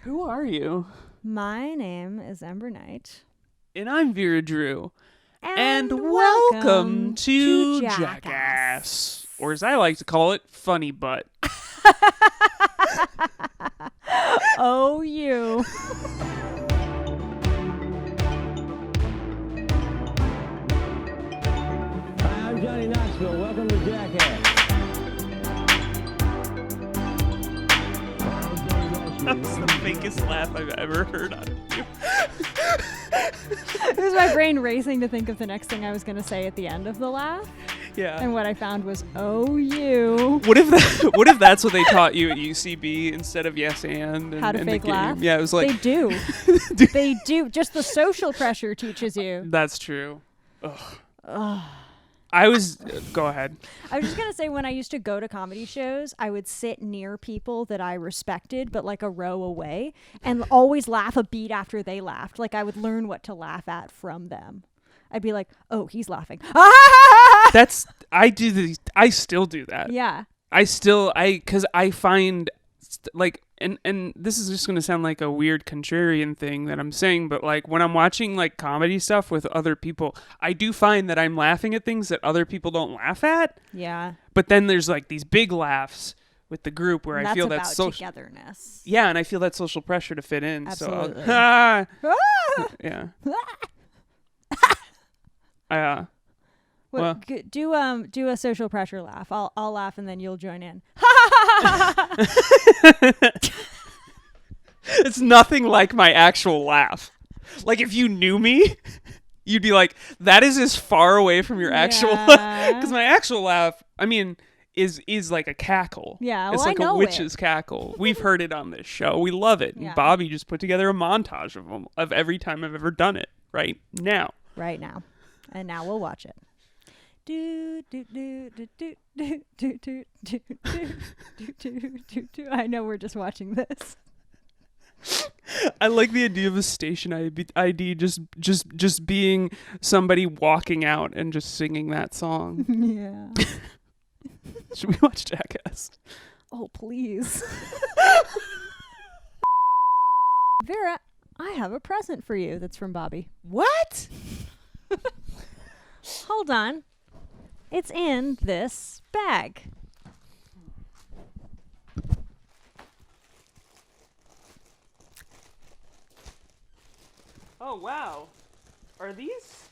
Who are you? My name is Ember Knight. And I'm Vera Drew. And welcome to Jackass. Jackass. Or as I like to call it, Funny Butt. Oh, you. Hi, I'm Johnny Knoxville. Welcome to Jackass. That's the fakest laugh I've ever heard out of you. This is my brain racing to think of the next thing I was going to say at the end of the laugh. Yeah. And what I found was, oh, you. What if that's what they taught you at UCB instead of yes and How to in fake the game? laugh? Yeah, it was like They do. They do. Just the social pressure teaches you. That's true. Ugh. Ugh. Go ahead. I was just going to say, when I used to go to comedy shows, I would sit near people that I respected, but like a row away, and always laugh a beat after they laughed. Like I would learn what to laugh at from them. I'd be like, oh, he's laughing. I still do that. Yeah. Because I find and this is just going to sound like a weird contrarian thing that I'm saying, but like when I'm watching like comedy stuff with other people, I do find that I'm laughing at things that other people don't laugh at. Yeah. But then there's like these big laughs with the group where And I feel that's that about social togetherness. Yeah, and I feel that social pressure to fit in. Absolutely. So yeah. Well. Do a social pressure laugh. I'll laugh and then you'll join in. It's nothing like my actual laugh. Like if you knew me, you'd be like, that is as far away from your actual laugh. Because my actual laugh, I mean, is like a cackle. Yeah, it's well, like I a know witch's cackle. We've heard it on this show. We love it. Yeah. And Bobby just put together a montage of them, of every time I've ever done it right now. Right now. And now we'll watch it. Do do do do do do do do do do do do do. I know we're just watching this. I like the idea of a station ID just being somebody walking out and just singing that song. Yeah. Should we watch Jackass? Oh, please. Vera, I have a present for you that's from Bobby. What? Hold on. It's in this bag. Oh wow. Are these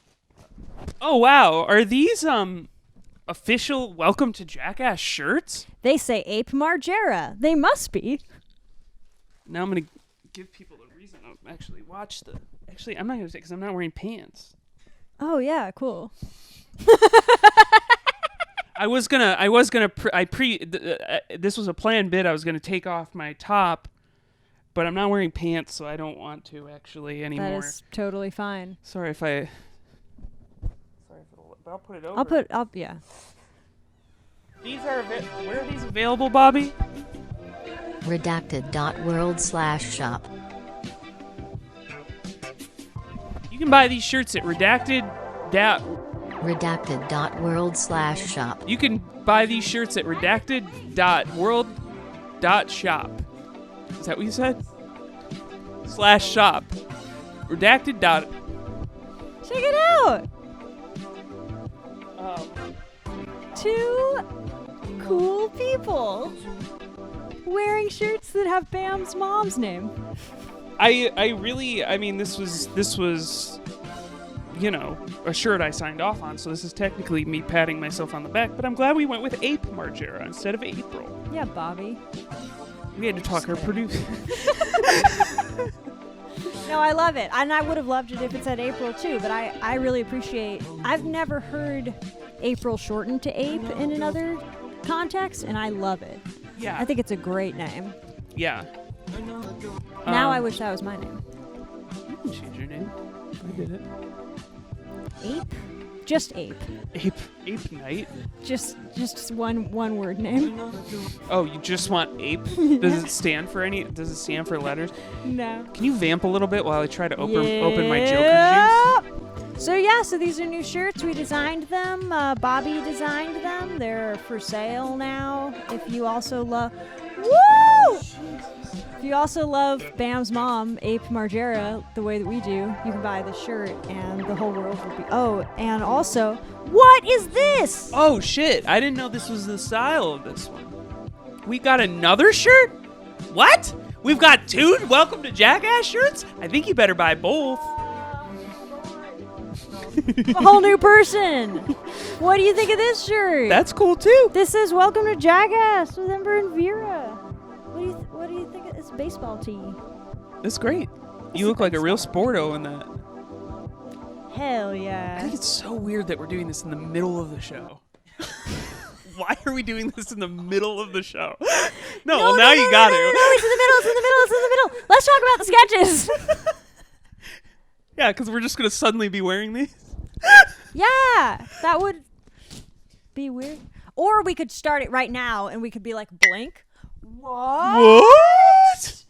official Welcome to Jackass shirts? They say Ape Margera. They must be. Now I'm going to give people a reason to actually watch Actually, I'm not going to say because I'm not wearing pants. Oh yeah, cool. This was a planned bit. I was going to take off my top, but I'm not wearing pants, so I don't want to actually anymore. That is totally fine. But I'll put it over. Yeah. These are where are these available, Bobby? Redacted.world/shop. You can buy these shirts at Redacted.world/shop. You can buy these shirts at redacted.world.shop. Is that what you said? /shop. Redacted. Check it out. Two cool people wearing shirts that have Bam's mom's name. This was a shirt I signed off on, so this is technically me patting myself on the back, but I'm glad we went with Ape Margera instead of April. Yeah, Bobby. We had to talk her producer. No, I love it. And I would have loved it if it said April too, but I really appreciate. I've never heard April shortened to Ape in another context, and I love it. Yeah. I think it's a great name. Yeah. Now I wish that was my name. You can change your name. I did it. Ape? Just Ape. Ape Knight? Just one word name. Oh, you just want Ape? Does it stand for letters? No. Can you vamp a little bit while I try to open my Joker juice? So these are new shirts. We designed them. Bobby designed them. They're for sale now. If you also love... Woo! If you also love Bam's mom, Ape Margera, the way that we do, you can buy the shirt and the whole world will be... Oh, and also, what is this? Oh shit! I didn't know this was the style of this one. We got another shirt? What? We've got 2 Welcome to Jackass shirts? I think you better buy both. A whole new person. What do you think of this shirt? That's cool too. This is Welcome to Jackass with Ember and Vera. What do you think of this baseball tee? That's great. It's You a look like a real baseball. sporto in that. Hell I yeah. think it's so weird that we're doing this in the middle of the show. Why are we doing this in the middle of the show? No, well, now you got No, to. it's in the middle, it's in the middle, it's in the middle. Let's talk about the sketches. Yeah, because we're just going to suddenly be wearing these. Yeah, that would be weird. Or we could start it right now and we could be like, blink. What?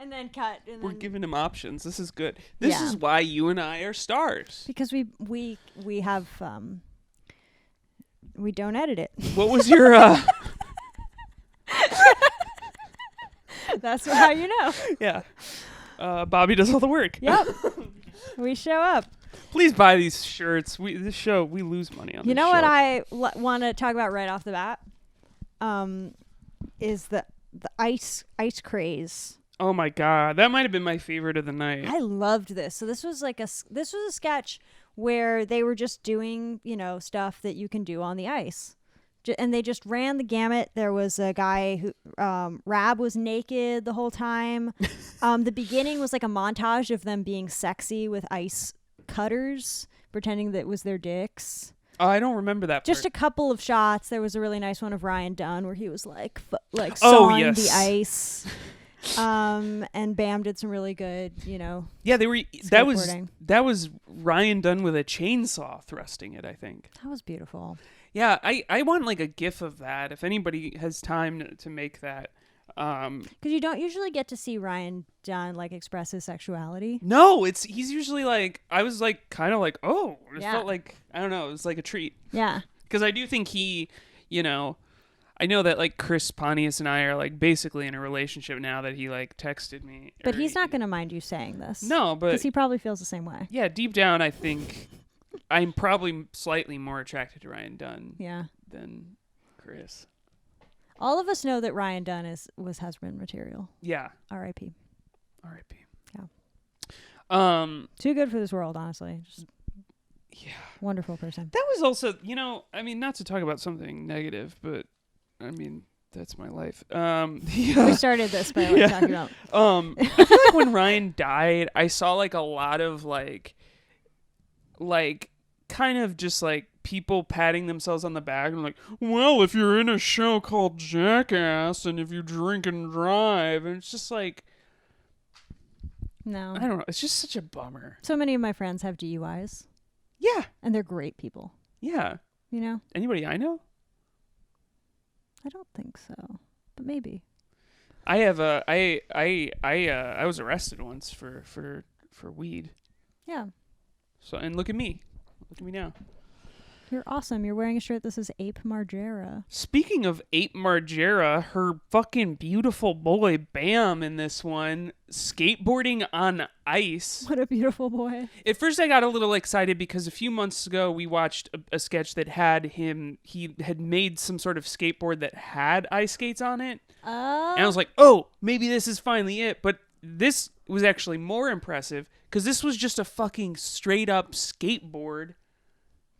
And then cut. And We're then, giving him options. This is good. This Yeah. is why you and I are stars. because we have we don't edit it. What was your That's how you know. yeah. Bobby does all the work. Yep. We show up. Please buy these shirts. We lose money on You this know what show. I want to talk about right off the bat? Is the ice craze. Oh my god, that might have been my favorite of the night. I loved this. So this was a sketch where they were just doing, stuff that you can do on the ice. And they just ran the gamut. There was a guy who, Rab was naked the whole time. The beginning was like a montage of them being sexy with ice cutters, pretending that it was their dicks. Oh, I don't remember that Just a part. couple of shots. There was a really nice one of Ryan Dunn where he was like Oh, sawing yes. the ice. And Bam did some really good, Yeah, that skateboarding. was Ryan Dunn with a chainsaw thrusting it, I think. That was beautiful. Yeah, I want like a gif of that. If anybody has time to make that. Because you don't usually get to see Ryan Dunn express his sexuality. No, he's usually like, I was like kind of like, oh, it Yeah. felt like, I don't know, it was like a treat. Yeah. Because I do think he, I know that like Chris Pontius and I are like basically in a relationship now that he like texted me. But or he's not going to mind you saying this. No, but Because he probably feels the same way. yeah, deep down I think I'm probably slightly more attracted to Ryan Dunn Yeah. than Chris. All of us know that Ryan Dunn was husband material. Yeah. R.I.P. R.I.P. Yeah. Too good for this world, honestly. Just yeah. wonderful person. That was also, I mean, not to talk about something negative, but I mean, that's my life. We started this by Yeah. talking about. I feel like when Ryan died, I saw like a lot of like kind of just like people patting themselves on the back and like, well, if you're in a show called Jackass and if you drink and drive, and it's just like, No. I don't know, it's just such a bummer. So many of my friends have DUIs, Yeah, and they're great people. yeah. Anybody I know? I don't think so, but maybe. I have I was arrested once for weed. Yeah. So, and look at me now. You're awesome. You're wearing a shirt that says Ape Margera. Speaking of Ape Margera, her fucking beautiful boy Bam in this one, skateboarding on ice. What a beautiful boy. At first I got a little excited because a few months ago we watched a sketch that had he had made some sort of skateboard that had ice skates on it. And I was like, oh, maybe this is finally it. But this was actually more impressive because this was just a fucking straight up skateboard.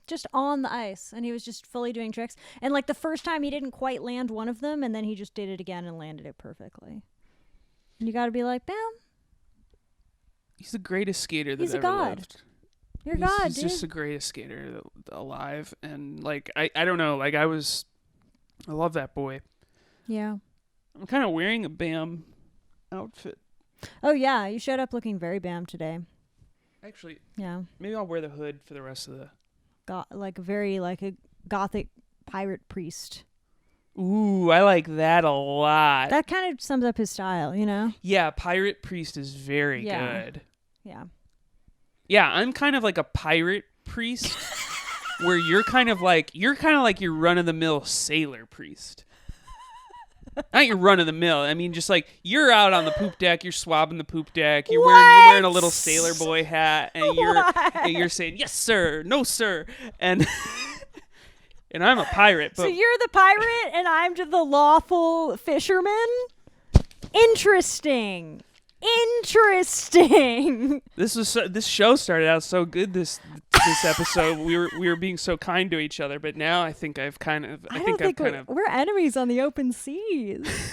Just on the ice, and he was just fully doing tricks. And the first time he didn't quite land one of them, and then he just did it again and landed it perfectly. And you got to be like, Bam, He's the greatest skater that He's a ever god. lived. you're God, He's dude. just the greatest skater alive. And I don't know, I love that boy. Yeah. I'm kind of wearing a Bam outfit. Oh yeah, you showed up looking very Bam today. Actually, Yeah. maybe I'll wear the hood for the rest of the... Very a gothic pirate priest. Ooh, I like that a lot. That kind of sums up his style, Yeah, Pirate Priest is very Yeah. good. Yeah. Yeah, I'm kind of like a pirate priest where you're kind of like your run-of-the-mill sailor priest. Not your run of the mill. I mean, just like you're out on the poop deck, you're swabbing the poop deck, you're wearing a little sailor boy hat, and you're saying yes sir, no sir, and and I'm a pirate. But So you're the pirate and I'm just the lawful fisherman? Interesting. this show started out so good. This episode we were being so kind to each other, but now I think I've kind of we're enemies on the open seas.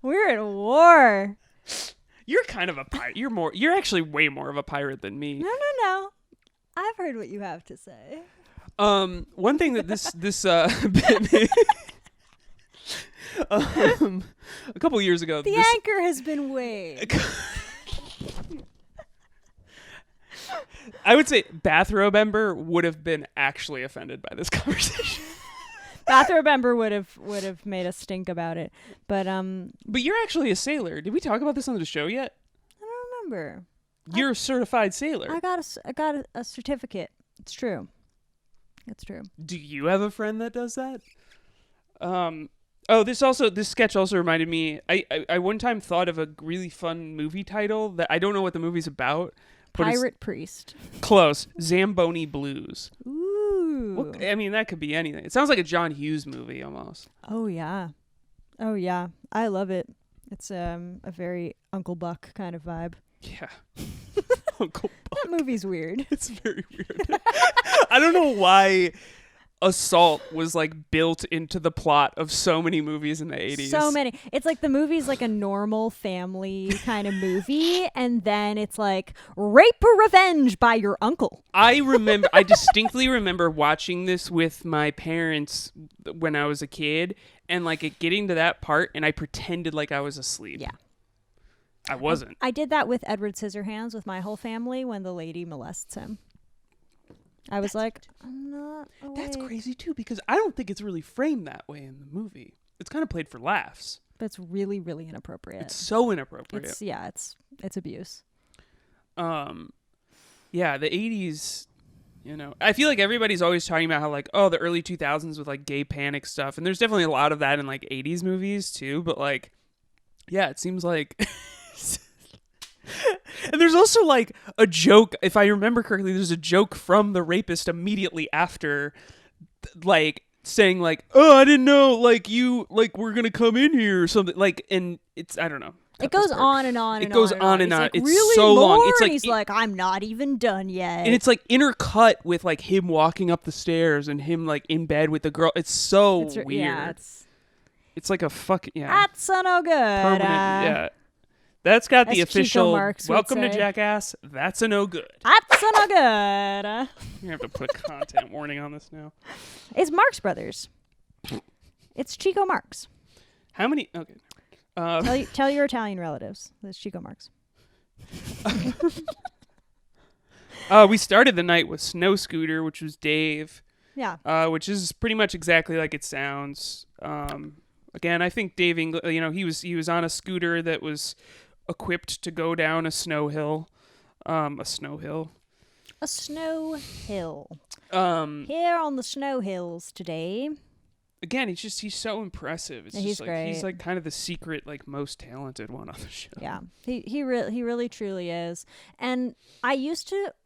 We're at war. You're kind of a pirate. You're actually way more of a pirate than me. No. I've heard what you have to say. One thing that this a couple years ago, The anchor has been weighed. I would say Bathrobe Ember would have been actually offended by this conversation. Bathrobe Ember would have made us stink about it. But But you're actually a sailor. Did we talk about this on the show yet? I don't remember. You're a certified sailor. I got a certificate. It's true. It's true. Do you have a friend that does that? This sketch also reminded me. I one time thought of a really fun movie title that I don't know what the movie's about. But Pirate Priest. Close. Zamboni Blues. Ooh. Well, I mean, that could be anything. It sounds like a John Hughes movie almost. Oh yeah. I love it. It's a very Uncle Buck kind of vibe. Yeah. Uncle Buck. That movie's weird. It's very weird. I don't know why assault was like built into the plot of so many movies in the 80s. So many. It's like the movie's like a normal family kind of movie, and then it's like rape or revenge by your uncle. I distinctly remember watching this with my parents when I was a kid, and like it getting to that part, and I pretended like I was asleep. Yeah. I wasn't. I did that with Edward Scissorhands with my whole family when the lady molests him. I was like, I'm not awake. That's crazy too, because I don't think it's really framed that way in the movie. It's kind of played for laughs. But it's really, really inappropriate. It's so inappropriate. It's abuse. Yeah, the 80s, I feel like everybody's always talking about how like, oh, the early 2000s with like gay panic stuff, and there's definitely a lot of that in like 80s movies too, but like, yeah, it seems like and there's also like a joke, if I remember correctly, there's a joke from the rapist immediately after, like saying like, oh, I didn't know like you like were gonna come in here or something, like, and it's, I don't know. It goes on and on. It goes on and on. Like, It's really so more? long. It's like and he's like, I'm not even done yet. and it's like intercut with like him walking up the stairs and him like in bed with the girl. It's so weird. Yeah, it's like a fucking that's so no good. permanent. Yeah, that's got the as Chico official Marx would welcome to say. Jackass. That's a no good. That's so no good. You have to put a content warning on this now. It's Marx Brothers. It's Chico Marx. How many? Okay. Tell your Italian relatives. It's Chico Marx. We started the night with Snow Scooter, which was Dave. Yeah. Which is pretty much exactly like it sounds. Again, I think Dave England, he was on a scooter that was equipped to go down a snow hill. A snow hill. A snow hill. Um, Here on the snow hills today. Again, he's so impressive. It's Yeah, just he's like he's great. like kind of the secret, like most talented one on the show. Yeah. He really truly is. And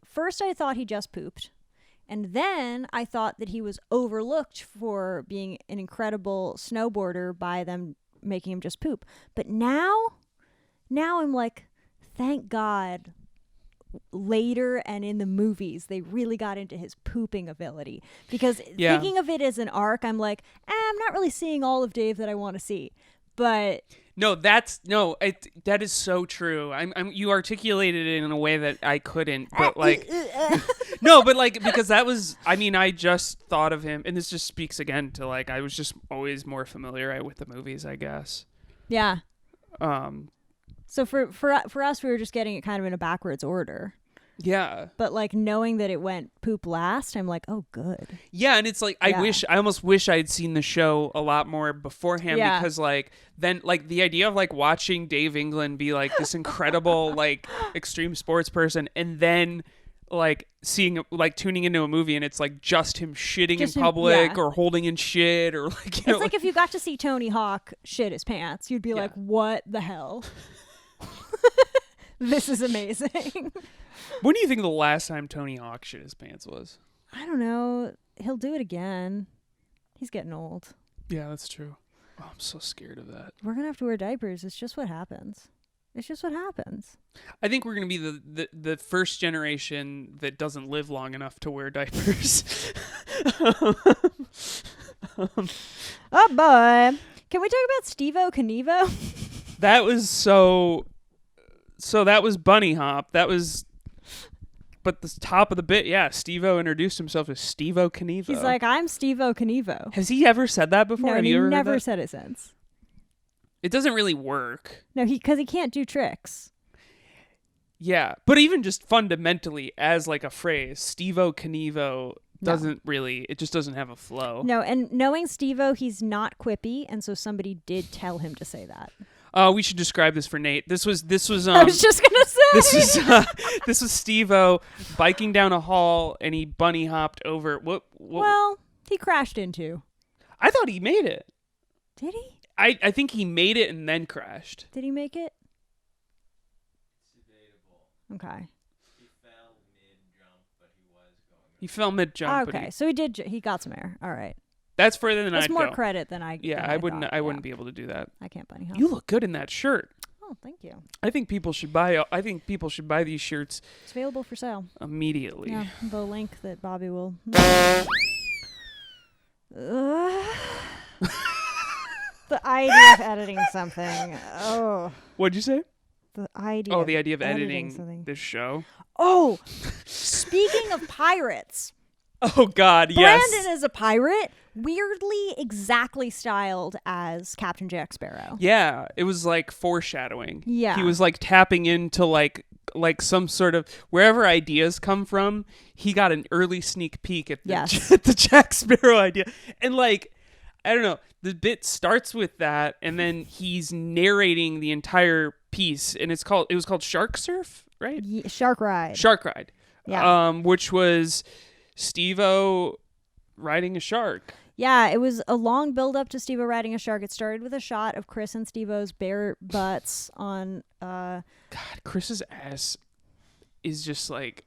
first I thought he just pooped. And then I thought that he was overlooked for being an incredible snowboarder by them making him just poop. But now I'm like, thank God later and in the movies they really got into his pooping ability. Because thinking of it as an arc, I'm like, I'm not really seeing all of Dave that I want to see. But that is so true. You articulated it in a way that I couldn't, but like, no, but like, because I just thought of him, and this just speaks again to like, I was just always more familiar with the movies, I guess. Yeah. So for us, we were just getting it kind of in a backwards order. Yeah. But like knowing that it went poop last, I'm like, oh, good. Yeah, and it's like I almost wish I had seen the show a lot more beforehand, because like then like the idea of like watching Dave England be like this incredible like extreme sports person, and then like tuning into a movie and it's like just him shitting Just in him- public yeah. or holding in shit or like, you know, It's like if you got to see Tony Hawk shit his pants, you'd be like, what the hell? This is amazing. when do you think the last time Tony Hawk shit his pants was? I don't know. He'll do it again. He's getting old. Yeah, that's true. Oh, I'm so scared of that. We're going to have to wear diapers. It's just what happens. It's just what happens. I think we're going to be the first generation that doesn't live long enough to wear diapers. Oh, boy. Can we talk about Steve-O Knievo? That was so that was Bunny Hop. But the top of the bit, yeah, Steve-O introduced himself as Steve-O Knievo. He's like, I'm Steve-O Knievo. has he ever said that before? No, Have and you he ever heard never that? said it since. It doesn't really work. No, because he can't do tricks. Yeah, but even just fundamentally as like a phrase, Steve-O Knievo doesn't really, it just doesn't have a flow. No, and knowing Steve-O, he's not quippy, and so somebody did tell him to say that. We should describe this for Nate. This was I was just gonna say. this was Steve-O biking down a hall and he bunny hopped over. What? Well, he crashed into. I thought he made it. Did he? I think he made it and then crashed. Did he make it? Okay. He fell mid jump. Okay, so he did. He got some air. All right. That's further than That's I'd more go. credit than I. Yeah, than I wouldn't. thought. I wouldn't be able to do that. I can't bunny hop. You look good in that shirt. Oh, thank you. I think people should buy. I think people should buy these shirts It's available for sale. immediately. Yeah, the link that Bobby will. The idea of editing something. Oh, What'd you say? the idea. Oh, the idea of editing something. this show. Oh, speaking of pirates, Oh God, yes. Brandon is a pirate, weirdly exactly styled as Captain Jack Sparrow. Yeah, it was like foreshadowing. Yeah. He was like tapping into like some sort of wherever ideas come from. He got an early sneak peek at the, Yes. at the Jack Sparrow idea, and like I don't know, the bit starts with that, and then he's narrating the entire piece, and it was called Shark Surf, right? Shark Ride. Shark Ride. Yeah. Which was Steve-O riding a shark. Yeah, it was a long build up to Steve-O riding a shark. It started with a shot of Chris and Steve-O's bare butts on God, Chris's ass is just like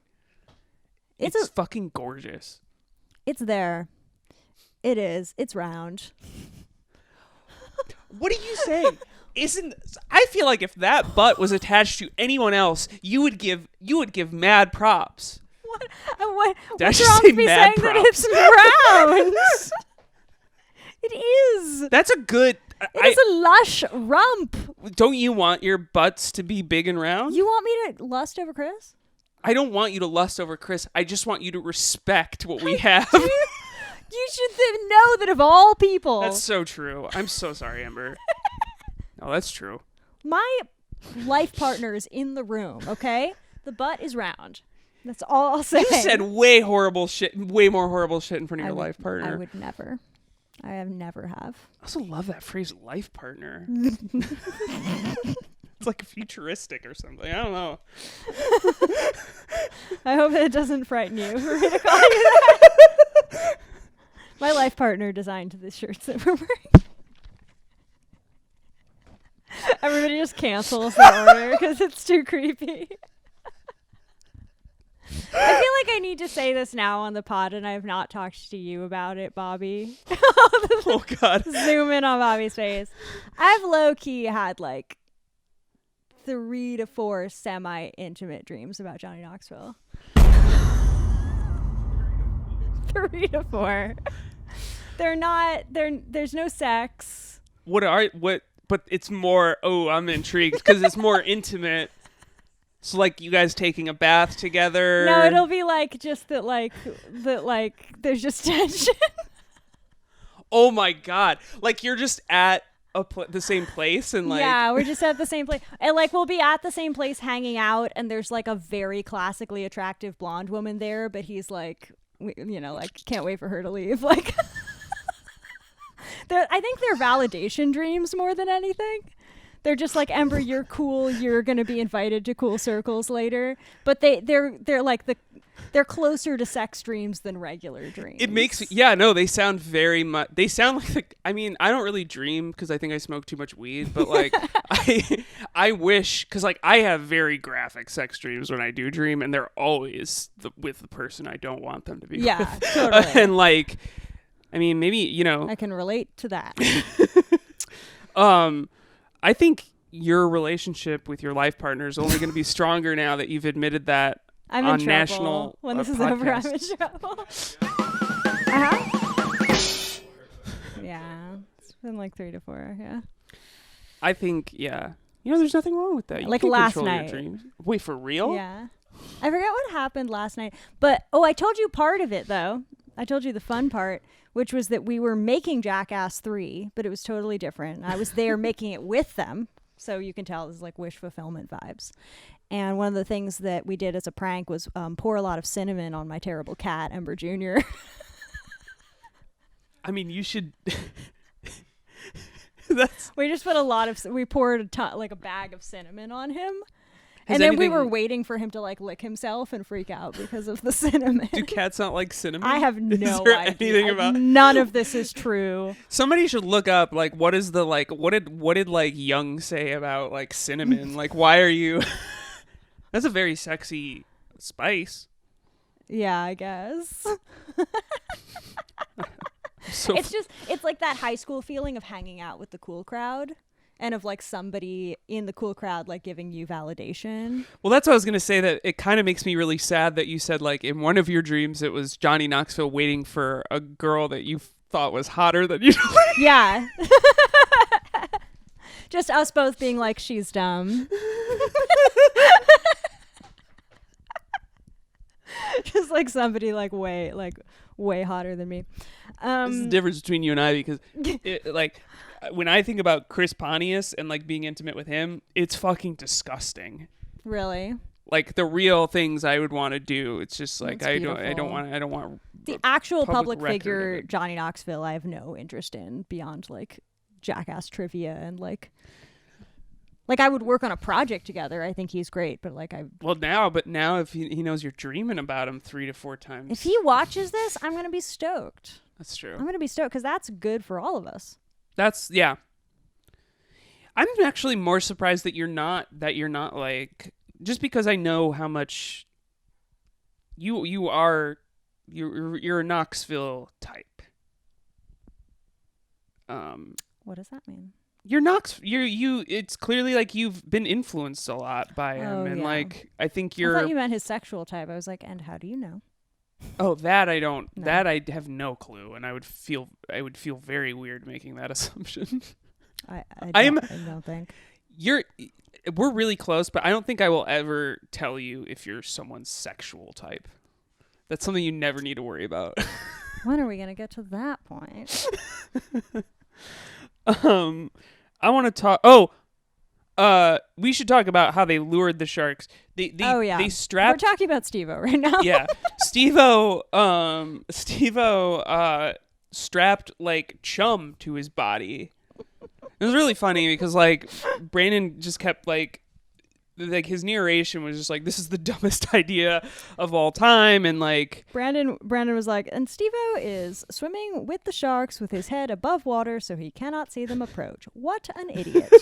It's fucking gorgeous. it's there. It is. It's round. What are you saying? I feel like if that butt was attached to anyone else, you would give mad props. Did I What's just wrong say with me mad saying props? that it's round? It is. That's a good. It is a lush rump. Don't you want your butts to be big and round? You want me to lust over Chris? I don't want you to lust over Chris. I just want you to respect what we have. You should know that of all people, That's so true. I'm so sorry, Amber. No, that's true. my life partner is in the room, okay? The butt is round. That's all I'll say. You said way more horrible shit in front of your life I partner. would never. I have never have. I also love that phrase, life partner. It's like futuristic or something. I don't know. I hope it doesn't frighten you for me to call you that. My life partner designed the shirts that we're wearing. Everybody just cancels the order because it's too creepy. I feel like I need to say this now on the pod, and I have not talked to you about it, Bobby. Oh, God. Zoom in on Bobby's face. I've low-key had like 3 to 4 semi-intimate dreams about Johnny Knoxville. 3 to 4. There's no sex. But it's more, I'm intrigued because it's more intimate. So like you guys taking a bath together. No, it'll be like just that there's just tension. Oh my God. Like you're just at the same place and like. Yeah, we're just at the same place. And like we'll be at the same place hanging out, and there's like a very classically attractive blonde woman there, but he's like, like can't wait for her to leave. Like I think they're validation dreams more than anything. They're just like, Ember, you're cool. You're gonna be invited to cool circles later. But they're like they're closer to sex dreams than regular dreams. It makes they sound very much. They sound like I mean, I don't really dream because I think I smoke too much weed. But like, I wish because like I have very graphic sex dreams when I do dream, and they're always with the person I don't want them to be. Yeah, with. totally. And like, I mean, maybe I can relate to that. I think your relationship with your life partner is only going to be stronger now that you've admitted that I'm on in trouble. national When this is over, I'm podcast. in trouble. Uh-huh. Yeah, it's been like 3 to 4. Yeah. I think, there's nothing wrong with that. You Like can last control night. Your dreams. Wait, for real? Yeah. I forget what happened last night, but I told you part of it though. I told you the fun part, which was that we were making Jackass 3, but it was totally different. I was there making it with them, so you can tell it's like wish fulfillment vibes. And one of the things that we did as a prank was pour a lot of cinnamon on my terrible cat, Ember Jr. I mean, you should. We just put we poured like a bag of cinnamon on him. Has And then we anything- were waiting for him to like lick himself and freak out because of the cinnamon. Do cats not like cinnamon? I have no Is there idea. anything about? None of this is true. Somebody should look up like what is the like what did like Young say about like cinnamon? Like why are you? That's a very sexy spice. Yeah, I guess. So It's like that high school feeling of hanging out with the cool crowd and of like somebody in the cool crowd like giving you validation. well, that's what I was gonna say. That it kind of makes me really sad that you said like in one of your dreams it was Johnny Knoxville waiting for a girl that you thought was hotter than you. Yeah. Just us both being like, she's dumb. Just like somebody like way hotter than me. This is the difference between you and I because like when I think about Chris Pontius and like being intimate with him, it's fucking disgusting. Really? Like the real things I would want to do. It's just like That's I beautiful. don't want The actual public public record of figure it. Johnny Knoxville I have no interest in beyond like Jackass trivia and like I would work on a project together. I think he's great, but like but now if he knows you're dreaming about him 3 to 4 times. if he watches this, I'm going to be stoked. That's true. I'm going to be stoked cuz that's good for all of us. That's yeah. I'm actually more surprised that you're not like just because I know how much you're a Knoxville type. What does that mean? It's clearly like you've been influenced a lot by him Oh, and yeah. like I think I you're thought you meant his sexual type. I was like, and how do you know? Oh, that I don't. No. That I have no clue, and I would feel very weird making that assumption. I I'm- don't think. We're really close, but I don't think I will ever tell you if you're someone's sexual type. That's something you never need to worry about. When are we going to get to that point? I want to talk. We should talk about how they lured the sharks. They Oh, yeah. They We're strapped. talking about Steve-O right now. Yeah, Steve-O strapped like chum to his body. It was really funny because like Brandon just kept like his narration was just like, this is the dumbest idea of all time, and like Brandon was like, and Steve-O is swimming with the sharks with his head above water so he cannot see them approach. What an idiot.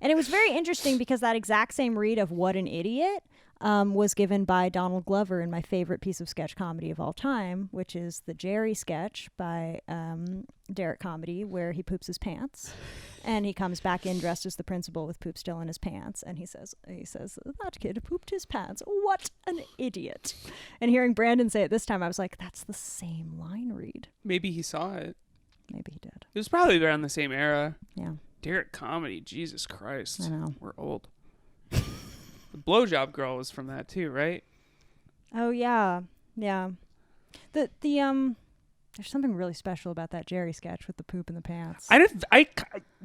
And it was very interesting because that exact same read of what an idiot was given by Donald Glover in my favorite piece of sketch comedy of all time, which is the Jerry sketch by Derek Comedy, where he poops his pants. And he comes back in dressed as the principal with poop still in his pants. And he says, that kid pooped his pants. What an idiot. And hearing Brandon say it this time, I was like, that's the same line read. maybe he saw it. Maybe he did. It was probably around the same era. Yeah, Derek Comedy, Jesus Christ, I know. we're old. The Blowjob Girl was from that too, right? Oh, yeah. Yeah. The there's something really special about that Jerry sketch with the poop in the pants.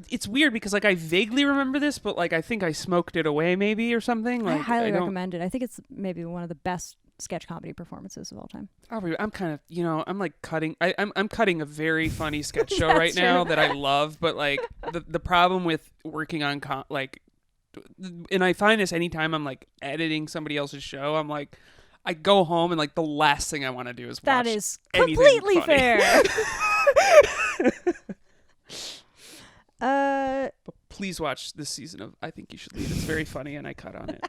It's weird because like I vaguely remember this, but like I think I smoked it away maybe or something. Like I highly don't- recommend it. I think it's maybe one of the best sketch comedy performances of all time. I'm kind of, I'm like cutting. I'm cutting a very funny sketch show That's right now true. that I love, but like the problem with working on and I find this anytime I'm like editing somebody else's show, I'm like, I go home and like the last thing I want to do is That watch is anything completely funny. fair. But please watch this season of I Think You Should Leave. It's very funny, and I cut on it.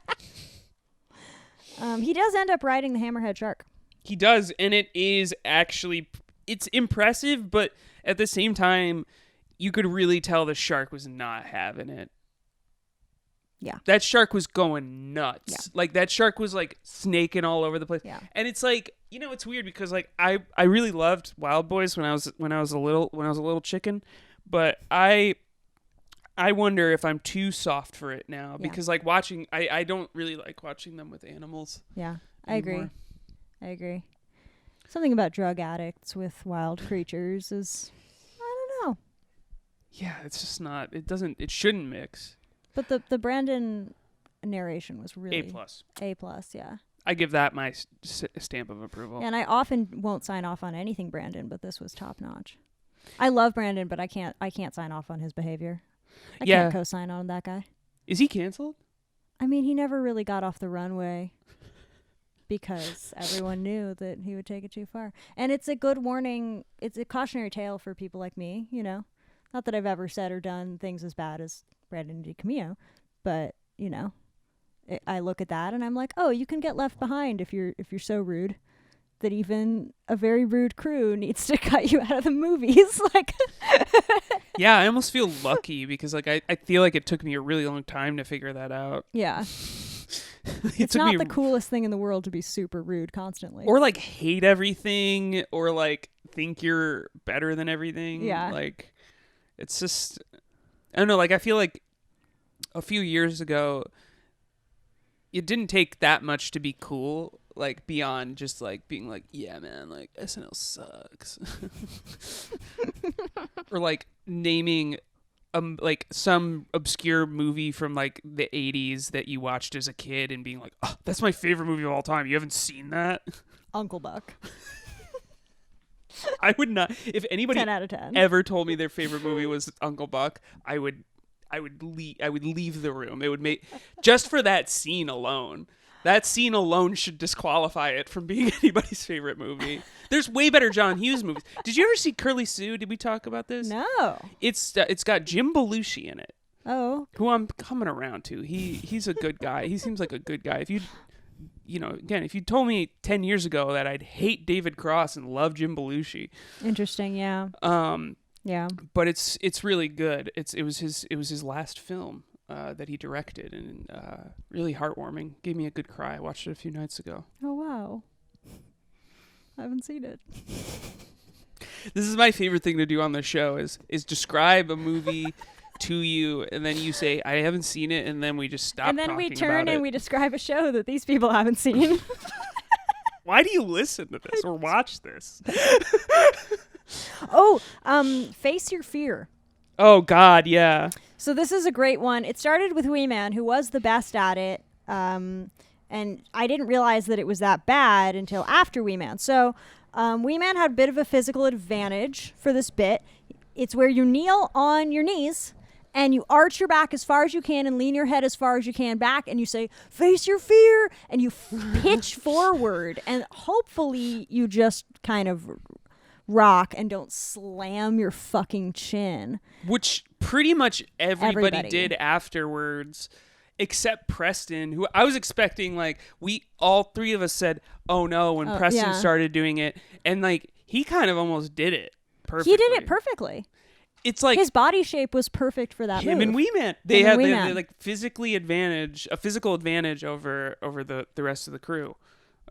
He does end up riding the hammerhead shark. He does, and it is actually it's impressive, but at the same time, you could really tell the shark was not having it. Yeah. That shark was going nuts. Yeah. Like that shark was like snaking all over the place. Yeah. And it's like, it's weird because like I really loved Wild Boys when I was a little chicken, but I wonder if I'm too soft for it now because like watching I don't really like watching them with animals. Yeah, I agree. anymore. I agree. Something about drug addicts with wild creatures is, I don't know. Yeah, it's just not. It shouldn't mix. But the Brandon narration was really A+. A+, yeah. I give that my stamp of approval. And I often won't sign off on anything Brandon, but this was top notch. I love Brandon, but I can't sign off on his behavior. I Yeah. can't co-sign on that guy. Is he canceled? I mean, he never really got off the runway because everyone knew that he would take it too far. And it's a good warning. It's a cautionary tale for people like me, Not that I've ever said or done things as bad as Brandon DiCamillo, but, I look at that and I'm like, oh, you can get left behind if you're so rude that even a very rude crew needs to cut you out of the movies. Like, Yeah, I almost feel lucky because like I feel like it took me a really long time to figure that out. yeah, It it's took not me the coolest thing in the world to be super rude constantly. or like hate everything or like think you're better than everything. Yeah. Like it's just I don't know, like I feel like a few years ago it didn't take that much to be cool, like beyond just like being like, yeah man, like SNL sucks. Or like naming like some obscure movie from like the 80s that you watched as a kid and being like, oh, that's my favorite movie of all time. You haven't seen that? Uncle Buck. I would not. If anybody 10 out of 10. ever told me their favorite movie was Uncle Buck, I would leave the room. It would make just for that scene alone. That scene alone should disqualify it from being anybody's favorite movie. There's way better John Hughes movies. Did you ever see Curly Sue? Did we talk about this? No. It's got Jim Belushi in it, Oh. who I'm coming around to. He's a good guy. He seems like a good guy. If you if you told me 10 years ago that I'd hate David Cross and love Jim Belushi, Interesting, yeah. Yeah. but it's really good. It was his last film that he directed, and really heartwarming. Gave me a good cry. I watched it a few nights ago. Oh, wow. I haven't seen it. This is my favorite thing to do on the show is describe a movie to you, and then you say I haven't seen it, and then we just stop. And then we talking turn about and it. we describe a show that these people haven't seen. Why do you listen to this or watch this? Face Your Fear. Oh God, yeah. So this is a great one. It started with Wee Man, who was the best at it. And I didn't realize that it was that bad until after Wee Man. So Wee Man had a bit of a physical advantage for this bit. It's where you kneel on your knees and you arch your back as far as you can and lean your head as far as you can back, and you say, face your fear, and you pitch forward, and hopefully you just kind of rock and don't slam your fucking chin. Which pretty much everybody Everybody. did afterwards, except Preston, who I was expecting, like, all three of us said, oh no, when Preston yeah. started doing it. And, like, he kind of almost did it perfectly. He did it perfectly. It's like His body shape was perfect for that him move. and Wee Man. They Him and had Wee they Man. like physical advantage over the rest of the crew.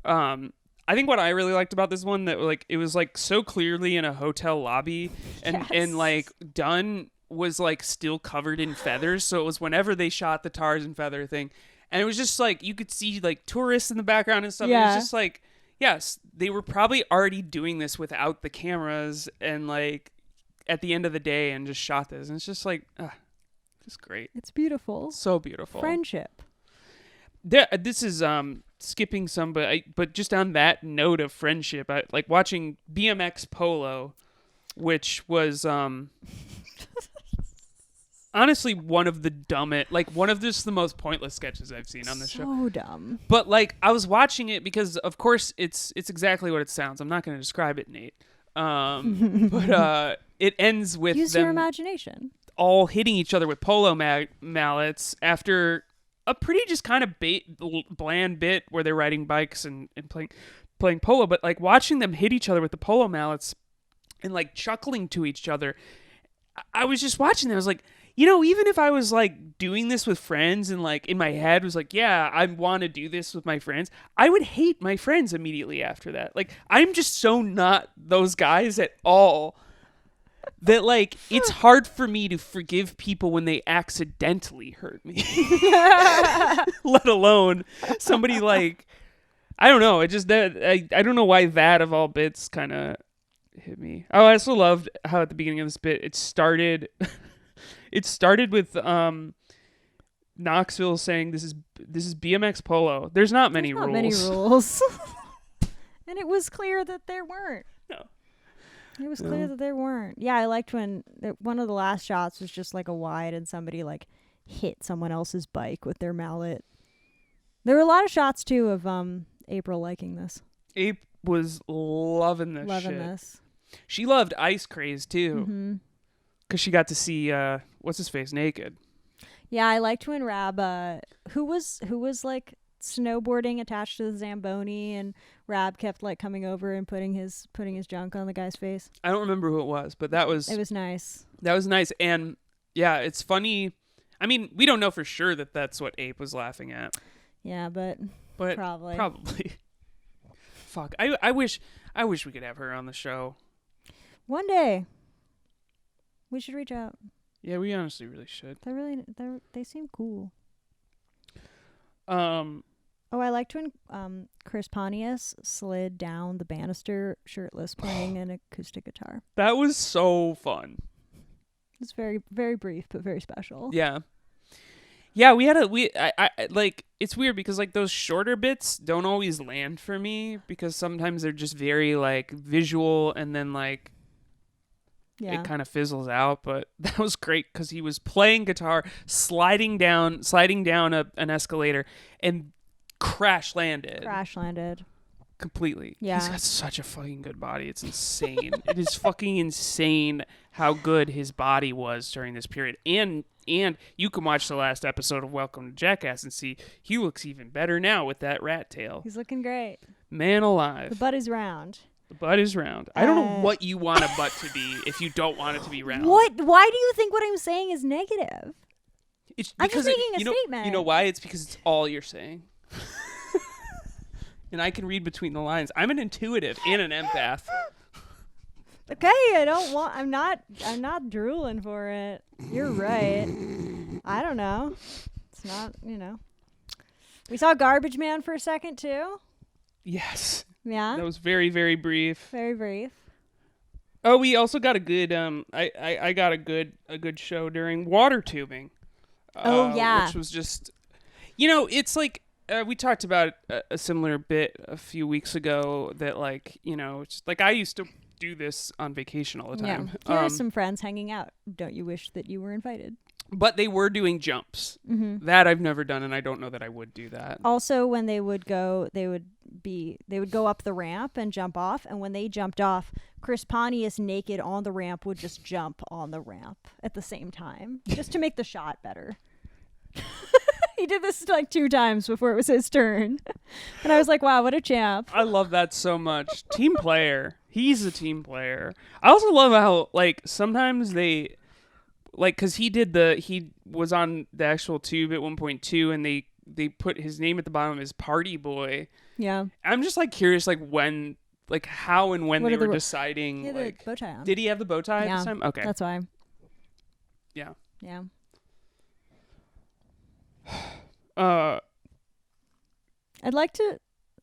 I think what I really liked about this one that like it was like so clearly in a hotel lobby, and Yes. like Dunn was like still covered in feathers, so it was whenever they shot the Tarzan feather thing, and it was just like you could see like tourists in the background and stuff. It Yeah. was just like, yes, they were probably already doing this without the cameras, and like at the end of the day, and just shot this, and it's just like, just great. It's beautiful. So beautiful. Friendship. This is skipping some, but just on that note of friendship, I like watching BMX Polo, which was honestly one of the dumbest, like one of just the most pointless sketches I've seen on the show. So dumb. But like I was watching it because of course it's exactly what it sounds. I'm not going to describe it, Nate. But it ends with Use them your imagination. all hitting each other with polo mallets after a pretty just kind of bland bit where they're riding bikes and playing polo. But like watching them hit each other with the polo mallets and like chuckling to each other, I was just watching them. I was like, you know, even if I was like doing this with friends and like in my head was like, yeah, I want to do this with my friends, I would hate my friends immediately after that. Like, I'm just so not those guys at all that like it's hard for me to forgive people when they accidentally hurt me, let alone somebody like, I don't know. It just I don't know why that of all bits kind of hit me. Oh, I also loved how at the beginning of this bit it started. It started with Knoxville saying this is BMX Polo. There's not many There's rules. not many rules. And it was clear that there weren't. No. It was clear that there weren't. Yeah, I liked when one of the last shots was just like a wide and somebody like hit someone else's bike with their mallet. There were a lot of shots too of April liking this. Ape was loving this Loving shit. this. She loved Ice Craze too, Mm-hmm. because she got to see what's his face naked. Yeah, I liked when Rab, who was like snowboarding attached to the Zamboni, and Rab kept like coming over and putting his junk on the guy's face. I don't remember who it was, but that was It was nice. that was nice. And yeah, it's funny. I mean, we don't know for sure that that's what Ape was laughing at, Yeah, but but probably. Fuck. I wish we could have her on the show. One day we should reach out. Yeah, we honestly really should. They seem cool. Um, Oh, I liked when Chris Pontius slid down the banister shirtless playing an acoustic guitar. that was so fun. It's very, very brief, but very special. Yeah. I like, it's weird because like those shorter bits don't always land for me because sometimes they're just very like visual and then like Yeah. it kind of fizzles out. But that was great because he was playing guitar, sliding down an escalator and crash landed completely. Yeah. He's got such a fucking good body. It's insane. It is fucking insane how good his body was during this period. And you can watch the last episode of Welcome to Jackass and see he looks even better now with that rat tail. He's looking great. Man alive. The butt is round. The butt is round. I don't know what you want a butt to be if you don't want it to be round. What? Why do you think what I'm saying is negative? It's I'm just because making a you know, statement. You know why? It's because it's all you're saying. And I can read between the lines. I'm an intuitive and an empath. Okay, I'm not drooling for it. You're right. I don't know. It's not, We saw Garbage Man for a second too. Yes. Yeah. That was very, very brief. Very brief. Oh, we also got a good I got a good show during water tubing. Oh, yeah. Which was just, it's like we talked about a similar bit a few weeks ago that like, it's like I used to do this on vacation all the time. Yeah. Here are some friends hanging out. Don't you wish that you were invited? But they were doing jumps. Mm-hmm. That I've never done, and I don't know that I would do that. Also, when they would go up the ramp and jump off, and when they jumped off, Chris Pontius naked on the ramp would just jump on the ramp at the same time, just to make the shot better. He did this like 2 times before it was his turn. And I was like, wow, what a champ. I love that so much. Team player. He's a team player. I also love how, like, sometimes they, like, because he was on the actual tube at one point too, and they put his name at the bottom as Party Boy. Yeah. I'm just, like, curious, like, when, like, how and when What they are the were ru- deciding, He had like, a bow tie on. did he have the bow tie Yeah, this time? Okay. That's why. Yeah. Yeah. I'd like to.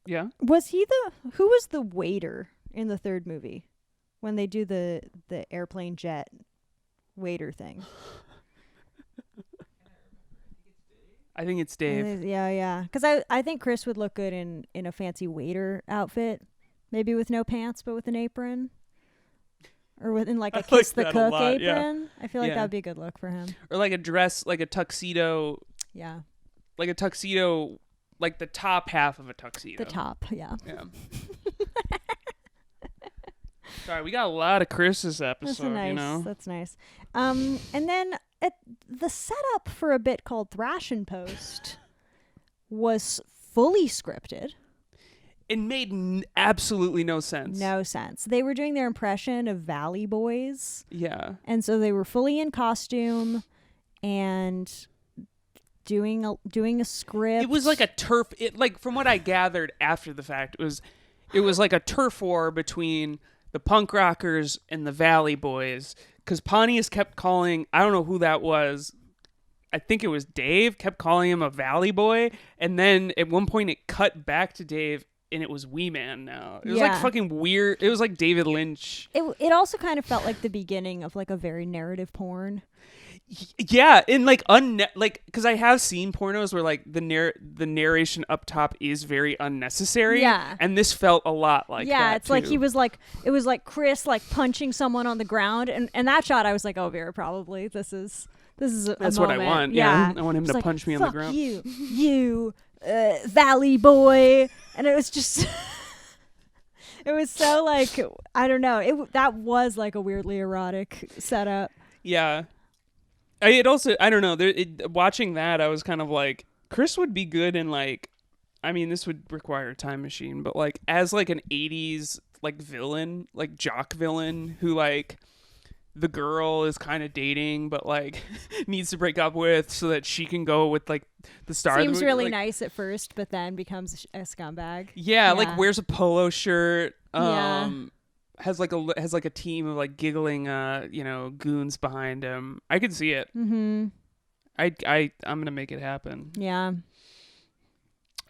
Yeah. Who was the waiter in the third movie when they do the airplane jet waiter thing? I think it's Dave. Yeah. Because I think Chris would look good in a fancy waiter outfit, maybe with no pants but with an apron, or within like a Kiss the that a Cook lot, yeah. apron. I feel like Yeah. that would be a good look for him. Or like a dress, like a tuxedo, Yeah, like the top half of a tuxedo. the top. Yeah, Yeah. Sorry, we got a lot of Chris this that's episode, nice. you know? That's nice. And then the setup for a bit called Thrashin' Post was fully scripted. It made absolutely no sense. No sense. They were doing their impression of Valley Boys. Yeah. And so they were fully in costume and doing a script. It was like a turf. Like from what I gathered after the fact, it was like a turf war between the punk rockers and the Valley Boys. Because Pontius kept calling, I don't know who that was. I think it was Dave, kept calling him a Valley Boy. And then at one point it cut back to Dave and it was Wee Man now. It was like Yeah. fucking weird. It was like David Lynch. It also kind of felt like the beginning of like a very narrative porn. Yeah, and like because I have seen pornos where like the narration up top is very unnecessary. Yeah. And this felt a lot like Yeah, that, it's like too. it was like Chris like punching someone on the ground, and that shot I was like, oh, Vera, probably this is a That's what I moment. want. Yeah, I want him It's to like, punch me on the "Fuck ground." you Valley Boy, and it was just. It was so like, I don't know. That was like a weirdly erotic setup. Yeah. I don't know. Watching that, I was kind of like, Chris would be good in like, I mean, this would require a time machine, but like as like an 80s like villain, like jock villain who like the girl is kind of dating, but like needs to break up with so that she can go with like the star. Seems really like, nice at first, but then becomes a scumbag. Yeah, like Yeah. wears a polo shirt. Yeah. Has like a team of like giggling goons behind him. I could see it. Mm-hmm. I'm gonna make it happen. Yeah.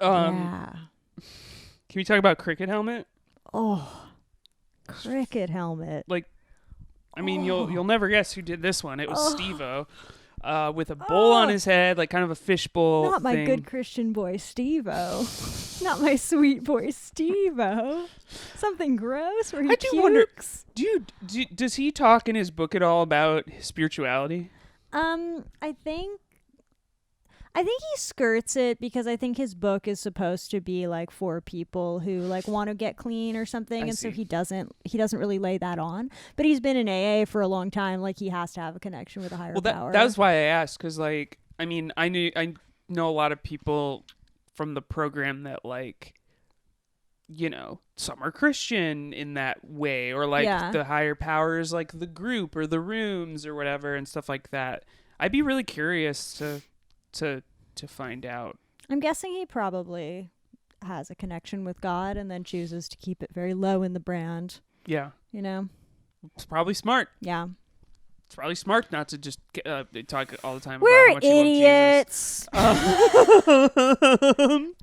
Can we talk about Cricket Helmet? Oh, cricket helmet. Like, I mean, you'll never guess who did this one. It was Steve-O, with a bowl on his head, like kind of a fishbowl. Not my thing. good Christian boy Steve-O. Not my sweet boy Steve-O. Something gross where he I do wonder- pukes. Does he talk in his book at all about spirituality? I think he skirts it because I think his book is supposed to be like for people who like want to get clean or something, I and so see. he doesn't really lay that on. But he's been in AA for a long time. Like he has to have a connection with a higher power. That was why I asked, because like, I mean, I know a lot of people from the program that like, some are Christian in that way, or like Yeah. the higher powers, like the group or the rooms or whatever and stuff like that. I'd be really curious to find out. I'm guessing he probably has a connection with God and then chooses to keep it very low in the brand. Yeah, You know? it's probably smart. Yeah. It's probably smart not to just talk all the time We're about how much idiots. you love Jesus.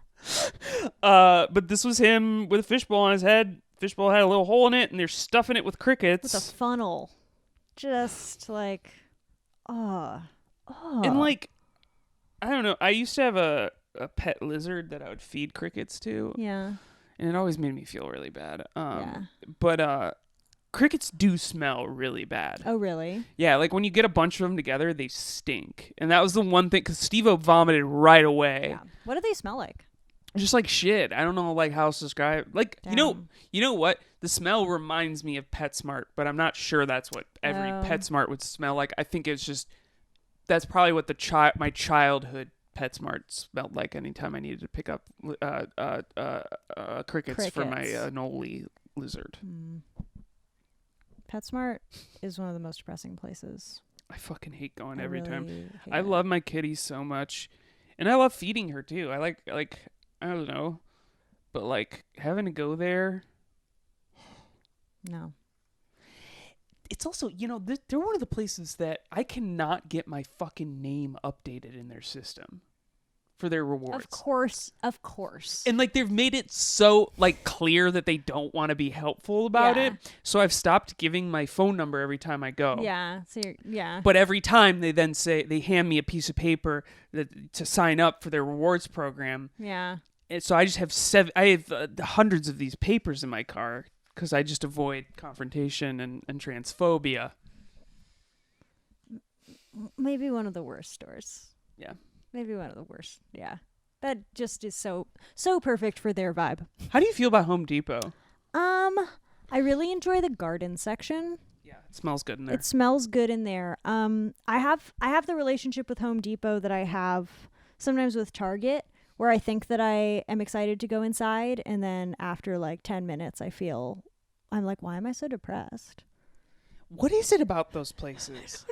But this was him with a fishbowl on his head. Fishbowl had a little hole in it, and they're stuffing it with crickets. With a funnel. Just like, And like, I don't know. I used to have a pet lizard that I would feed crickets to, yeah. and it always made me feel really bad. Yeah. But crickets do smell really bad. Oh, really? Yeah, like when you get a bunch of them together, they stink. And that was the one thing, because Steve-O vomited right away. Yeah. What do they smell like? Just like shit. I don't know like how else to describe. Like Damn. you know what? The smell reminds me of PetSmart, but I'm not sure that's what every Oh. PetSmart would smell like. I think it's just that's probably what my childhood PetSmart smelled like. Anytime I needed to pick up crickets for my Crickets. Noli lizard. PetSmart is one of the most depressing places. I fucking hate going I every time. really hate I it. love my kitty so much, and I love feeding her too. I like I don't know, but like having to go there. No. It's also, they're one of the places that I cannot get my fucking name updated in their system. for their rewards. Of course. And like they've made it so like clear that they don't want to be helpful about Yeah. it. So I've stopped giving my phone number every time I go. Yeah. So yeah. But every time they then say they hand me a piece of paper to sign up for their rewards program. Yeah. And so I just have I have hundreds of these papers in my car because I just avoid confrontation and transphobia. Maybe one of the worst stores. Yeah. Maybe one of the worst. Yeah. That just is so perfect for their vibe. How do you feel about Home Depot? I really enjoy the garden section. Yeah, it smells good in there. It smells good in there. I have the relationship with Home Depot that I have sometimes with Target, where I think that I am excited to go inside, and then after like 10 minutes I'm like, why am I so depressed? What is it about those places?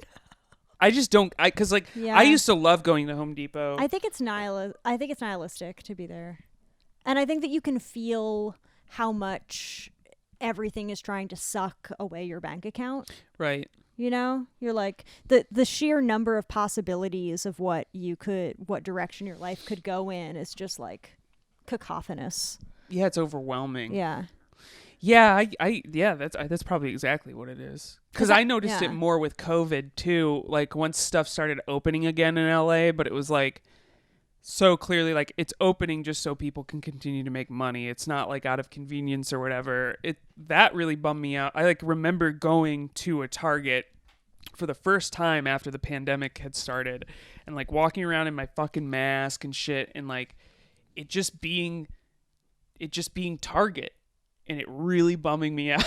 I just don't. Because like Yeah. I used to love going to Home Depot. I think it's nihilistic to be there. And I think that you can feel how much everything is trying to suck away your bank account. Right. You know, you're like the sheer number of possibilities of what direction your life could go in is just like cacophonous. Yeah, it's overwhelming. Yeah. Yeah, that's probably exactly what it is. Because I noticed yeah. it more with COVID too. Like once stuff started opening again in LA, but it was like so clearly like it's opening just so people can continue to make money. It's not like out of convenience or whatever. That really bummed me out. I like remember going to a Target for the first time after the pandemic had started and like walking around in my fucking mask and shit and like it just being Target. And it really bumming me out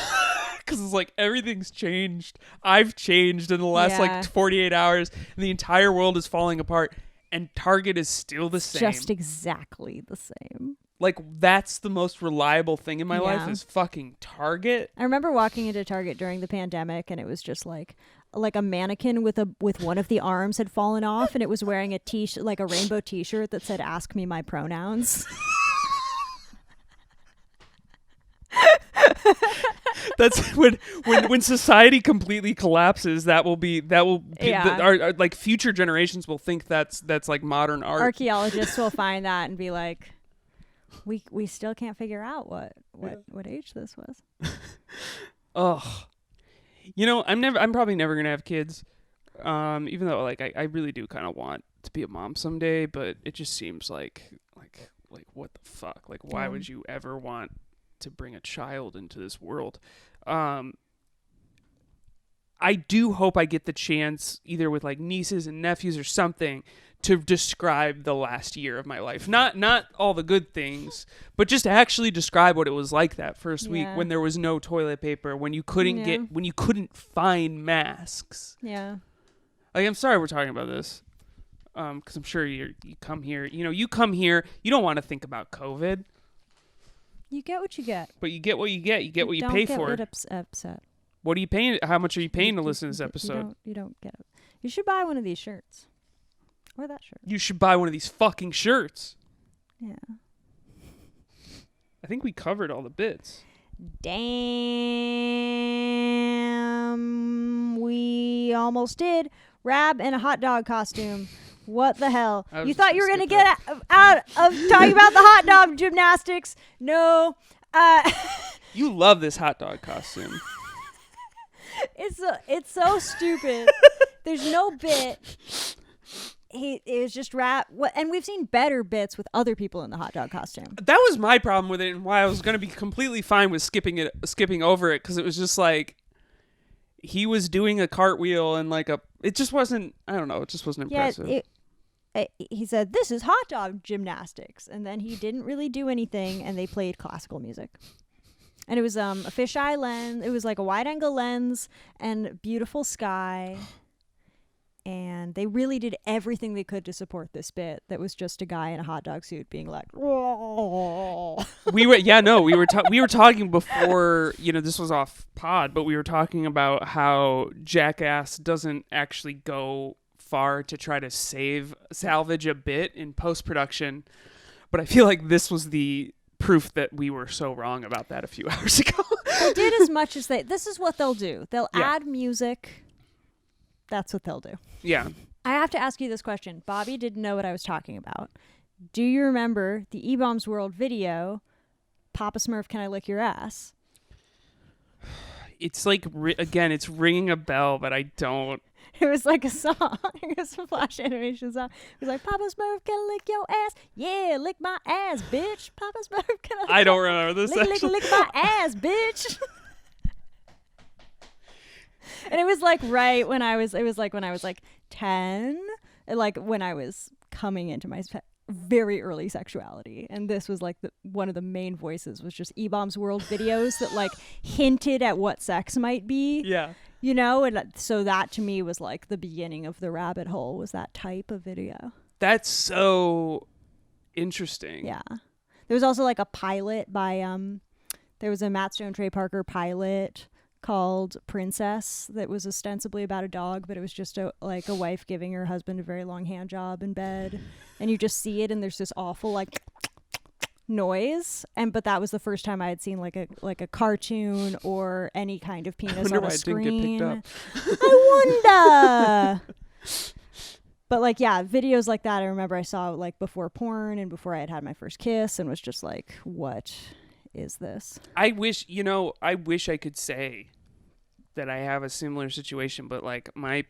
because it's like everything's changed. I've changed in the last like 48 hours and the entire world is falling apart and Target is still the same. Just exactly the same. Like that's the most reliable thing in my life Yeah. is fucking Target. I remember walking into Target during the pandemic and it was just like a mannequin with one of the arms had fallen off and it was wearing a t-shirt, like a rainbow t-shirt that said "Ask me my pronouns." That's when society completely collapses. Yeah. Our like future generations will think that's like modern art. Archaeologists will find that and be like, we still can't figure out what age this was. Ugh. You know, I'm probably never gonna have kids. Even though like I really do kind of want to be a mom someday, but it just seems like what the fuck? Like why Yeah. would you ever want to bring a child into this world? I do hope I get the chance either with like nieces and nephews or something to describe the last year of my life. Not all the good things, but just to actually describe what it was like that first week Yeah. when there was no toilet paper, when you couldn't find masks. Yeah. Like I'm sorry we're talking about this. Cuz I'm sure you come here, you come here, you don't want to think about COVID. You get what you get. But you get what you get. You get what you pay for. Don't get upset. What are you paying? How much are you paying to listen to this You episode? don't get it. You should buy one of these shirts. Or that shirt. You should buy one of these fucking shirts. Yeah. I think we covered all the bits. Damn. We almost did. Rab in a hot dog costume. What the hell? I was You just thought gonna you were going to skip get out of talking about the hot dog gymnastics. No. You love this hot dog costume. It's so stupid. There's no bit. It was just rap. And we've seen better bits with other people in the hot dog costume. That was my problem with it and why I was going to be completely fine with skipping over it because it was just like he was doing a cartwheel and like it just wasn't, I don't know, it just wasn't impressive. He said, "This is hot dog gymnastics." And then he didn't really do anything and they played classical music. And it was a fisheye lens. It was like a wide angle lens and beautiful sky. And they really did everything they could to support this bit. That was just a guy in a hot dog suit being like, "Whoa." we were talking before, this was off pod, but we were talking about how Jackass doesn't actually go far to try to salvage a bit in post-production. But I feel like this was the proof that we were so wrong about that a few hours ago. They did as much as this is what they'll do. They'll add music. That's what they'll do. Yeah. I have to ask you this question. Bobby didn't know what I was talking about. Do you remember the E-Bombs World video, Papa Smurf, Can I Lick Your Ass? It's like, again, it's ringing a bell, but I don't. It was like a song. It was a Flash animation song. It was like, Papa Smurf, can I lick your ass? Yeah, lick my ass, bitch. Papa Smurf, can I lick I don't remember this. lick my ass, bitch. And it was like right when I was, it was like when I was like 10, like when I was coming into my very early sexuality. And this was like one of the main voices was just E-Bombs World videos that like hinted at what sex might be. Yeah. You know, and so that to me was like the beginning of the rabbit hole, was that type of video. That's so interesting. Yeah. There was also like a pilot by there was a Matt Stone Trey Parker pilot called Princess that was ostensibly about a dog, but it was just a wife giving her husband a very long hand job in bed, and you just see it and there's this awful like noise, but that was the first time I had seen like a cartoon or any kind of penis on a screen. It didn't get picked up. I wonder. But like, yeah, videos like that I remember I saw like before porn and before I had my first kiss, and was just like, what is this? I wish I could say that I have a similar situation, but like my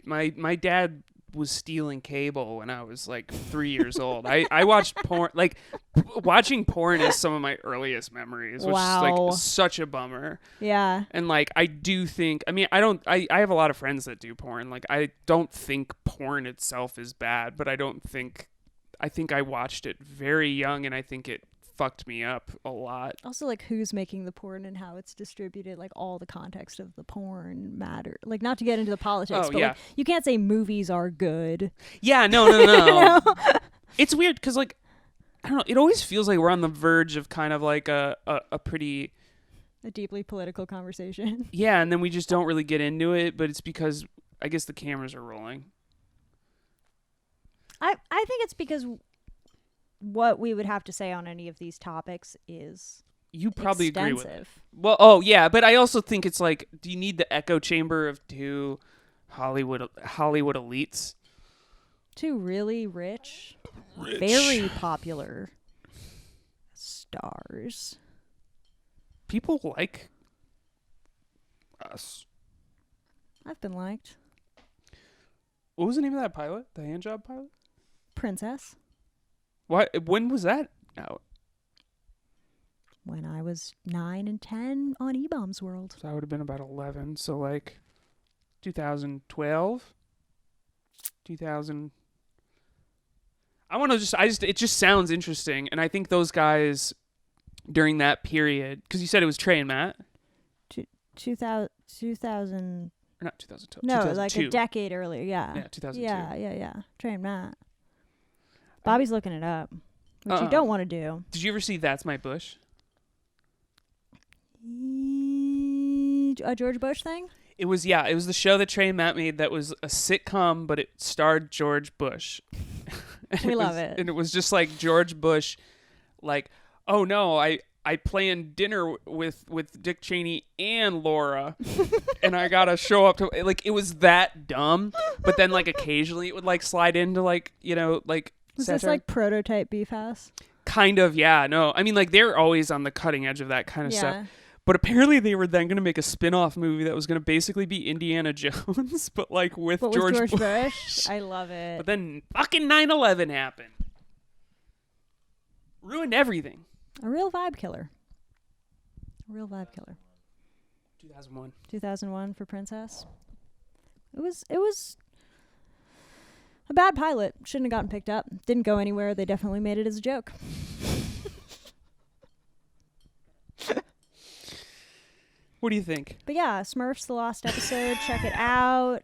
dad was stealing cable when I was like 3 years old. I watched porn. Like watching porn is some of my earliest memories, which is like such a bummer. Yeah. And like I do think, I mean, I have a lot of friends that do porn. Like I don't think porn itself is bad, but I think I watched it very young, and I think it fucked me up a lot. Also, like, who's making the porn and how it's distributed, like all the context of the porn matter. Like, not to get into the politics, but like, you can't say movies are good. Yeah, no. You know? It's weird because like, I don't know, it always feels like we're on the verge of kind of like a pretty a deeply political conversation. Yeah, and then we just don't really get into it, but it's because I guess the cameras are rolling. I think it's because what we would have to say on any of these topics is you probably extensive. Agree with it. Well, oh yeah, but I also think it's like, do you need the echo chamber of two Hollywood elites? Two really rich, very popular stars. People like us. I've been liked. What was the name of that pilot? The handjob pilot? Princess. Why? When was that out? When I was 9 and 10 on E-Bombs World. So I would have been about 11. So like 2012, 2000. It just sounds interesting, and I think those guys during that period, because you said it was Trey and Matt. 2000. Or not 2012. No, 2002. like a decade earlier. Yeah. Yeah, 2002. Yeah. Trey and Matt. Bobby's looking it up, which you don't want to do. Did you ever see That's My Bush? A George Bush thing? It was the show that Trey and Matt made that was a sitcom, but it starred George Bush. We love it. And it was just like George Bush, like, oh no, I planned dinner with Dick Cheney and Laura, and I gotta show up to, like, it was that dumb. But then like occasionally it would like slide into like, you know, like. Was this like prototype Beef House? Kind of, yeah. No, I mean, like, they're always on the cutting edge of that kind of stuff. But apparently they were then going to make a spin-off movie that was going to basically be Indiana Jones, but like with George Bush. I love it. But then fucking 9/11 happened. Ruined everything. A real vibe killer. 2001. 2001 for Princess. It was a bad pilot. Shouldn't have gotten picked up. Didn't go anywhere. They definitely made it as a joke. What do you think? But yeah, Smurfs, the lost episode. Check it out.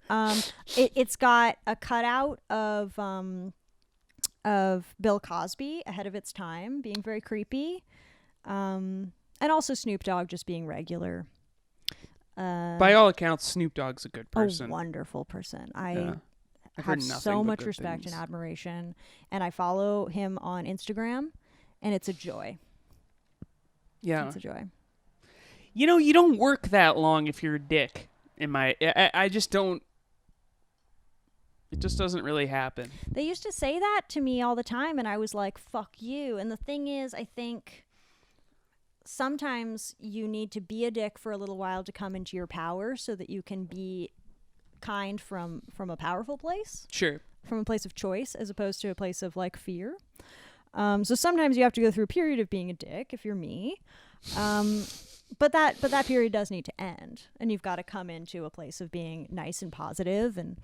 It's got a cutout of Bill Cosby ahead of its time, being very creepy, and also Snoop Dogg just being regular. By all accounts, Snoop Dogg's a good person. A wonderful person. I've have heard so much respect and admiration, and I follow him on Instagram, and it's a joy. Yeah, it's a joy. You know, you don't work that long if you're a dick. I just don't. It just doesn't really happen. They used to say that to me all the time, and I was like, fuck you. And the thing is, I think sometimes you need to be a dick for a little while to come into your power so that you can be kind from a powerful place, Sure. from a place of choice as opposed to a place of like fear. So sometimes you have to go through a period of being a dick if you're me. But that period does need to end, and you've got to come into a place of being nice and positive and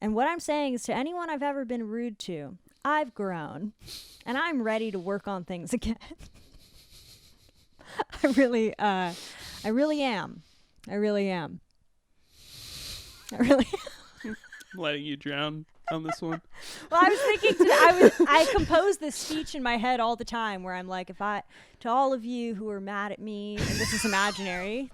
what I'm saying is, to anyone I've ever been rude to, I've grown and I'm ready to work on things again. I really am. I really am. I'm letting you drown on this one. Well, I was thinking today, I compose this speech in my head all the time where I'm like, to all of you who are mad at me, and this is imaginary,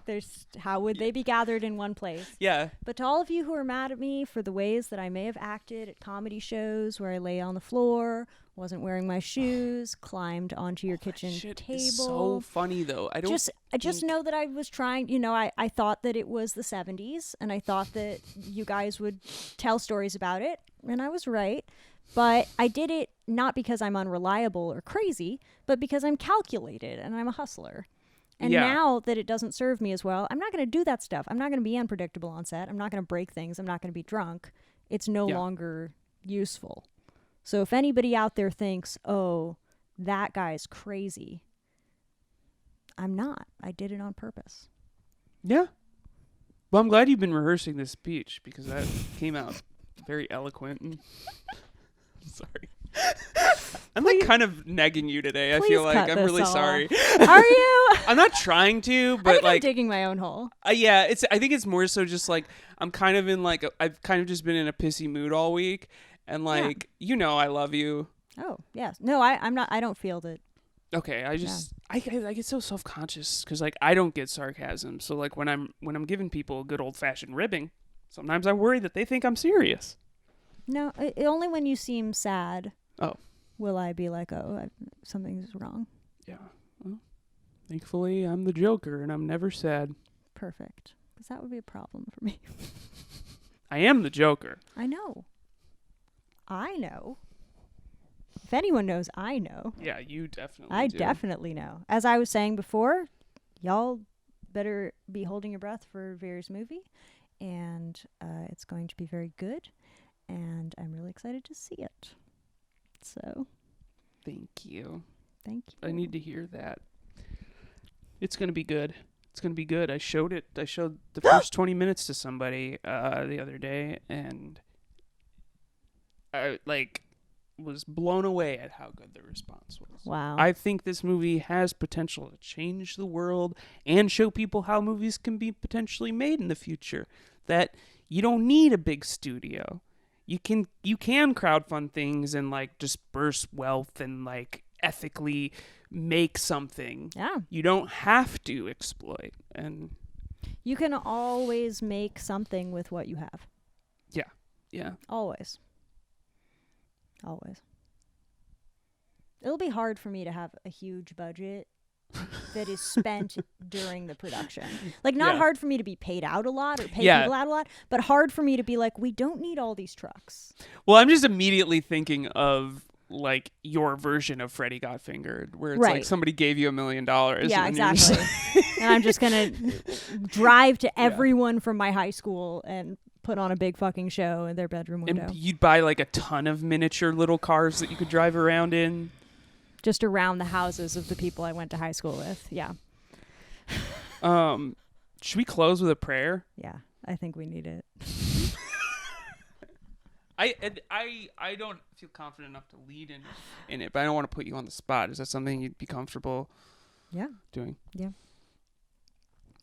how would they be gathered in one place? Yeah. But to all of you who are mad at me for the ways that I may have acted at comedy shows where I lay on the floor, wasn't wearing my shoes, climbed onto your kitchen Shit table. is so funny though. I just know that I was trying, I thought that it was the 70s, and I thought that you guys would tell stories about it, and I was right. But I did it not because I'm unreliable or crazy, but because I'm calculated and I'm a hustler. And now that it doesn't serve me as well, I'm not going to do that stuff. I'm not going to be unpredictable on set. I'm not going to break things. I'm not going to be drunk. It's no longer useful. So if anybody out there thinks, oh, that guy's crazy, I'm not. I did it on purpose. Yeah. Well, I'm glad you've been rehearsing this speech because that came out very eloquent. And sorry. I'm like kind of negging you today. I feel like I'm really sorry. Are you? I'm not trying to, but I'm digging my own hole. Yeah, I think it's more so just like I'm kind of in like I've kind of just been in a pissy mood all week, and like I love you. Oh yes, no, I'm not. I don't feel that. Okay, I get so self-conscious because like I don't get sarcasm, so like when I'm giving people a good old-fashioned ribbing, sometimes I worry that they think I'm serious. No, only when you seem sad. Oh. Will I be like, something's wrong? Yeah. Well, thankfully, I'm the Joker, and I'm never sad. Perfect. Because that would be a problem for me. I am the Joker. I know. If anyone knows, I know. Yeah, you definitely I do. definitely know. As I was saying before, y'all better be holding your breath for Veer's movie. And it's going to be very good. And I'm really excited to see it. So. Thank you. Thank you. I need to hear that. It's going to be good. It's going to be good. I showed the first 20 minutes to somebody the other day, and I was blown away at how good the response was. Wow. I think this movie has potential to change the world and show people how movies can be potentially made in the future. That you don't need a big studio. You can crowdfund things and like disperse wealth and like ethically make something. Yeah. You don't have to exploit, and you can always make something with what you have. Yeah. Always. It'll be hard for me to have a huge budget that is spent during the production. Like, not hard for me to be paid out a lot or pay people out a lot, but hard for me to be like, we don't need all these trucks. Well, I'm just immediately thinking of like your version of Freddy Got Fingered, where it's like somebody gave you $1 million. Yeah, and exactly. And I'm just gonna drive to everyone from my high school and put on a big fucking show in their bedroom window. And you'd buy like a ton of miniature little cars that you could drive around in. Just around the houses of the people I went to high school with. Yeah. Should we close with a prayer? Yeah, I think we need it. I don't feel confident enough to lead in it, but I don't want to put you on the spot. Is that something you'd be comfortable doing? Yeah.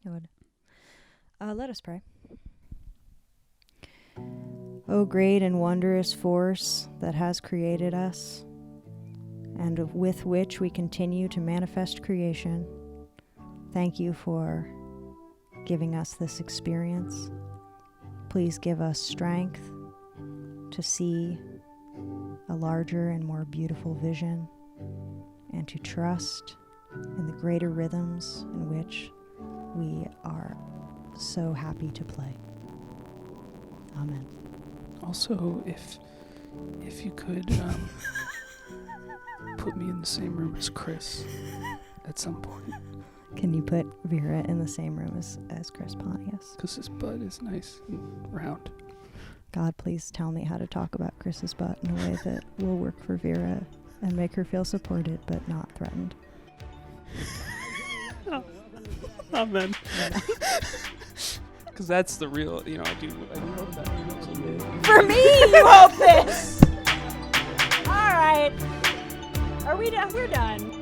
I would. Let us pray. O great and wondrous force that has created us, and with which we continue to manifest creation, thank you for giving us this experience. Please give us strength to see a larger and more beautiful vision, and to trust in the greater rhythms in which we are so happy to play. Amen. Also, if you could put me in the same room as Chris at some point, Can you put Vera in the same room as Chris Pontius? because his butt is nice and round. God, please tell me how to talk about Chris's butt in a way that will work for Vera and make her feel supported but not threatened. Amen. Because that's the real, I do hope that someday. For me, you hope this! All right. Are we done? We're done.